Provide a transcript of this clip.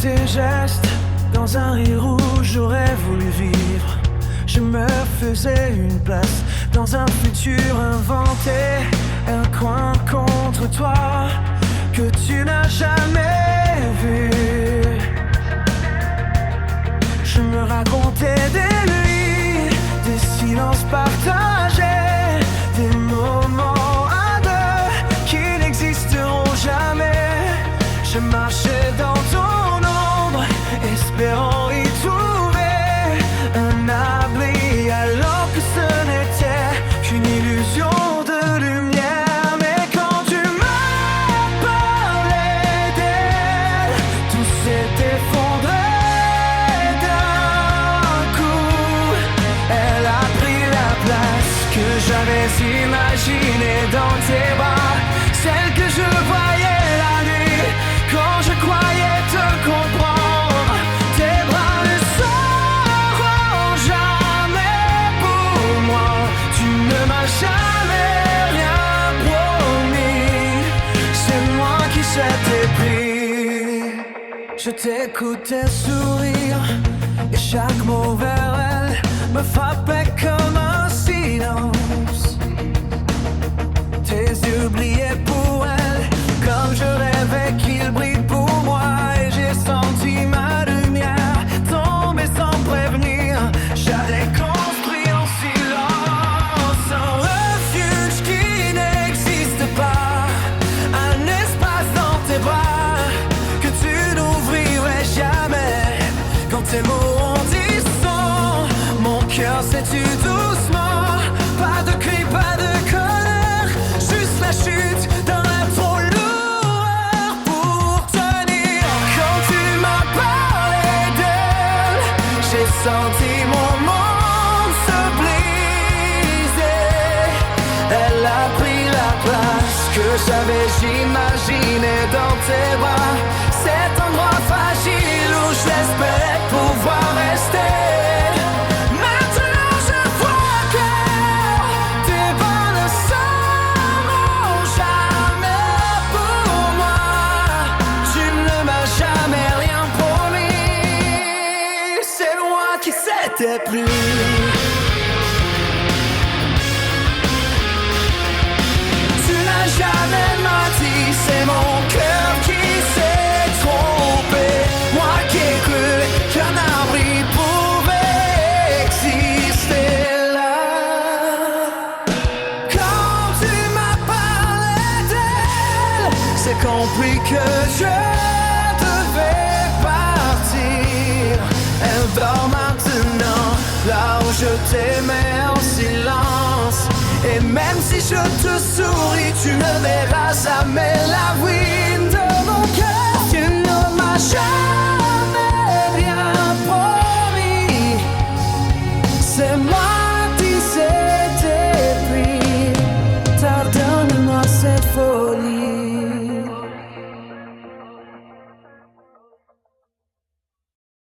tes gestes, dans un rire où j'aurais voulu vivre. Je me faisais une place dans un futur inventé, un coin contre toi que tu n'as jamais vu. Je me racontais des nuits, des silences partagés, des moments à deux qui n'existeront jamais. Je marchais dans ton ombre, espérant y trouver un abri, alors que ce n'était qu'une illusion de lumière. Mais quand tu m'as parlé d'elle, tout s'est effondré d'un coup. Elle a pris la place que j'avais imaginée dans tes bras, celle que je voyais la nuit quand je croyais te comprendre. Tes bras ne seront jamais pour moi. Tu ne m'as jamais rien promis. C'est moi qui s'étais pris. Je t'écoutais sourire et chaque mot vers elle me frappait comme un silence. Tes yeux brillaient pour elle comme je rêvais qu'ils brillent pour moi. Et j'ai senti ma lumière tomber sans prévenir. J'allais construire en silence un refuge qui n'existe pas, un espace dans tes bras que tu n'ouvrirais jamais. Quand tes mots ont dit son, mon cœur s'est tu doucement. Pas de cri, pas de colère, juste la chute d'un rêve trop lourd pour tenir. Quand tu m'as parlé d'elle, j'ai senti mon monde se briser. Elle a pris la place que j'avais imaginée dans tes bras, cet endroit fragile où j'espérais pouvoir rester. Maintenant je vois que tes bras ne seront jamais pour moi. Tu ne m'as jamais rien promis. C'est moi qui s'étais pris. Tu n'as jamais menti, c'est mon cœur qui s'est trompé. Moi qui ai cru qu'un abri pouvait exister là. Quand tu m'as parlé d'elle, c'est compris que je devais partir. Elle dort maintenant là où je t'aimais en silence. Et même si je te souris, tu ne verras jamais la ruine de mon cœur. Tu ne m'as jamais